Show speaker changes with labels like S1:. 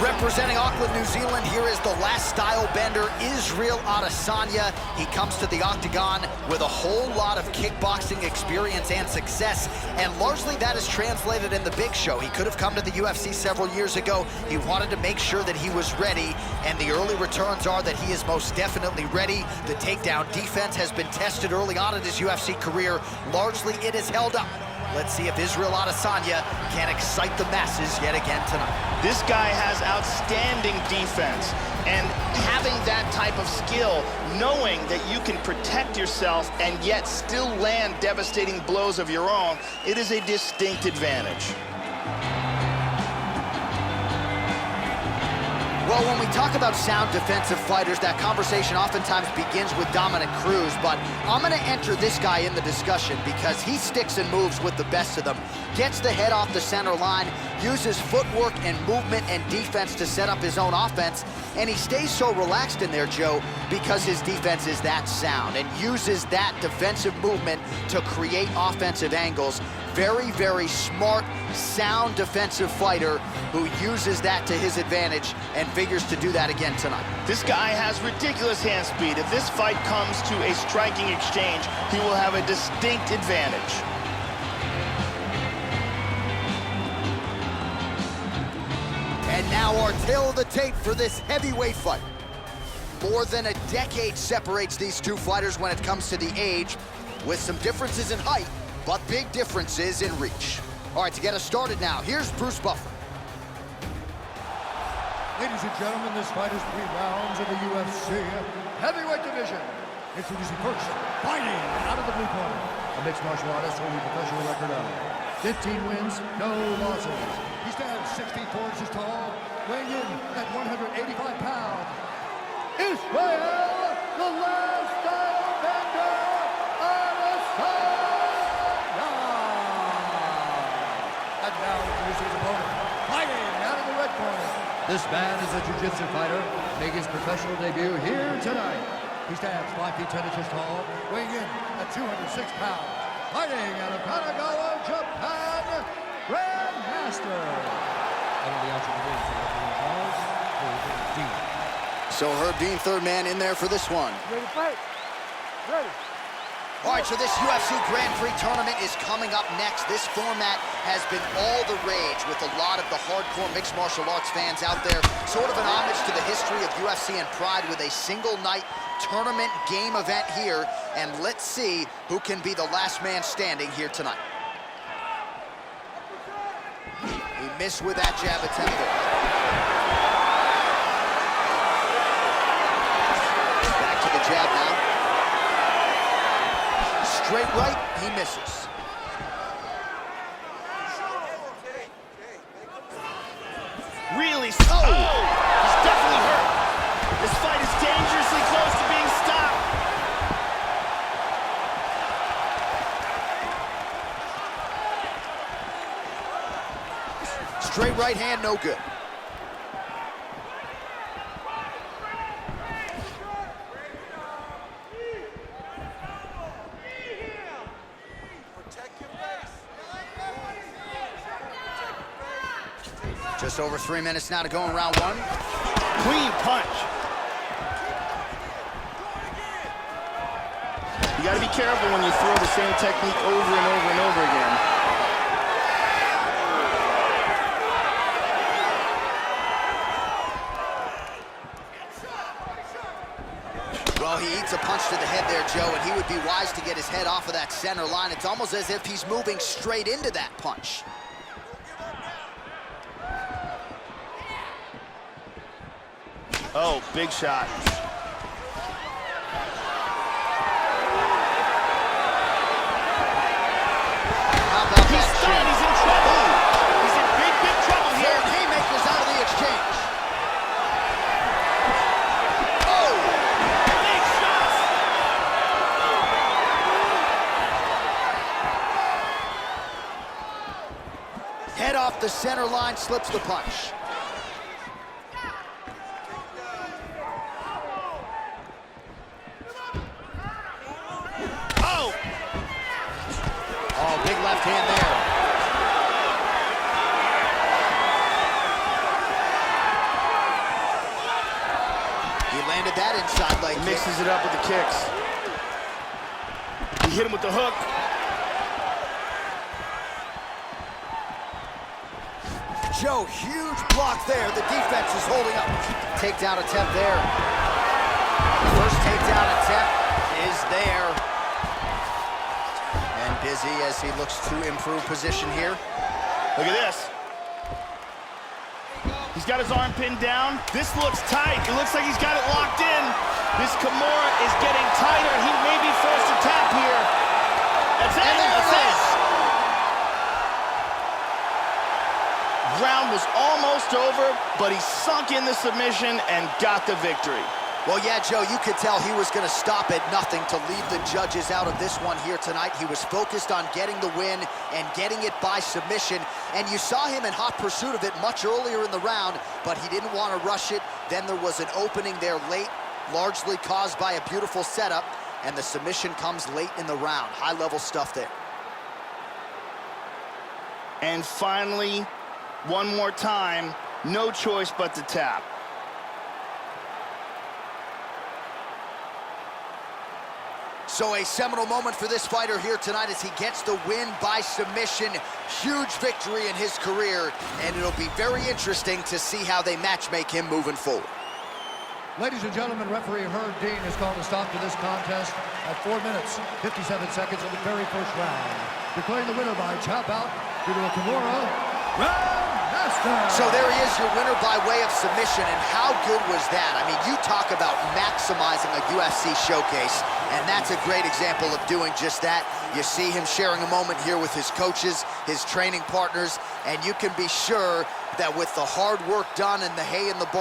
S1: Representing Auckland, New Zealand, here is the last style bender, Israel Adesanya. He comes to the octagon with a whole lot of kickboxing experience and success, and largely that is translated in the big show. He could have come to the UFC several years ago. He wanted to make sure that he was ready, and the early returns are that he is most definitely ready. The takedown defense has been tested early on in his UFC career. Largely, it has held up. Let's see if Israel Adesanya can excite the masses yet again tonight.
S2: This guy has outstanding defense, and having that type of skill, knowing that you can protect yourself and yet still land devastating blows of your own, it is a distinct advantage.
S1: Well, when we talk about sound defensive fighters, that conversation oftentimes begins with Dominic Cruz, but I'm going to enter this guy in the discussion because he sticks and moves with the best of them, gets the head off the center line, uses footwork and movement and defense to set up his own offense, and he stays so relaxed in there, Joe, because his defense is that sound and uses that defensive movement to create offensive angles. Very, very smart, sound defensive fighter who uses that to his advantage and figures to do that again tonight.
S2: This guy has ridiculous hand speed. If this fight comes to a striking exchange, he will have a distinct advantage.
S1: And now our tale of the tape for this heavyweight fight. More than a decade separates these two fighters when it comes to the age, with some differences in height, but big differences in reach. All right, to get us started now, here's Bruce Buffer.
S3: Ladies and gentlemen, this fight is 3 rounds in the UFC heavyweight division. Introducing first, fighting out of the blue corner, a mixed martial artist holding a professional record of 15 wins, no losses. He stands 64 inches tall, weighing in at 185 pounds. Israel, the last style bender, Adesanya. And now introducing his opponent, fighting out of the red corner. This man is a jiu-jitsu fighter, making his professional debut here tonight. He stands 5 feet 10 inches tall, weighing in at 206 pounds. Fighting out of Kanagawa, Japan, Grandmaster.
S1: So Herb Dean, third man in there for this one.
S4: Ready to fight? Ready.
S1: All right, so this UFC Grand Prix tournament is coming up next. This format has been all the rage with a lot of the hardcore mixed martial arts fans out there. Sort of an homage to the history of UFC and Pride with a single night tournament game event here. And let's see who can be the last man standing here tonight. He missed with that jab attempt there. Back to the jab now. Straight right, he misses.
S2: Really? Oh! He's definitely hurt. This fight is dangerously close to being stopped.
S1: Straight right hand, no good. Just over 3 minutes now to go in round one.
S2: Clean punch. You got to be careful when you throw the same technique over and over and over again.
S1: Well, he eats a punch to the head there, Joe, and he would be wise to get his head off of that center line. It's almost as if he's moving straight into that punch.
S2: Oh, big shot.
S1: How about
S2: He's
S1: that
S2: stunned. He's in trouble. He's in big, big trouble here.
S1: Four haymakers out of the exchange. Oh!
S2: Big shots.
S1: Head off the center line, slips the punch. left hand there. He landed that inside leg kick.
S2: Mixes it up with the kicks. He hit him with the hook.
S1: Joe, huge block there. The defense is holding up. Takedown attempt there. First takedown attempt is there. And busy as he looks to improve position here.
S2: Look at this. He's got his arm pinned down. This looks tight. It looks like he's got it locked in. This Kimura is getting tighter. He may be forced to tap here. That's it. That's it. Round was almost over, but he sunk in the submission and got the victory.
S1: Well, yeah, Joe, you could tell he was going to stop at nothing to leave the judges out of this one here tonight. He was focused on getting the win and getting it by submission, and you saw him in hot pursuit of it much earlier in the round, but he didn't want to rush it. Then there was an opening there late, largely caused by a beautiful setup, and the submission comes late in the round. High-level stuff there.
S2: And finally, one more time, no choice but to tap.
S1: So a seminal moment for this fighter here tonight as he gets the win by submission. Huge victory in his career, and it'll be very interesting to see how they matchmake him moving forward.
S3: Ladies and gentlemen, referee Herb Dean has called a stop to this contest at 4 minutes, 57 seconds of the very first round, declaring the winner by tap out due to a Kimura Grandmaster.
S1: So there he is, your winner by way of submission, and how good was that? I mean, you talk about maximizing a UFC showcase, and that's a great example of doing just that. You see him sharing a moment here with his coaches, his training partners, and you can be sure that with the hard work done and the hay in the barn,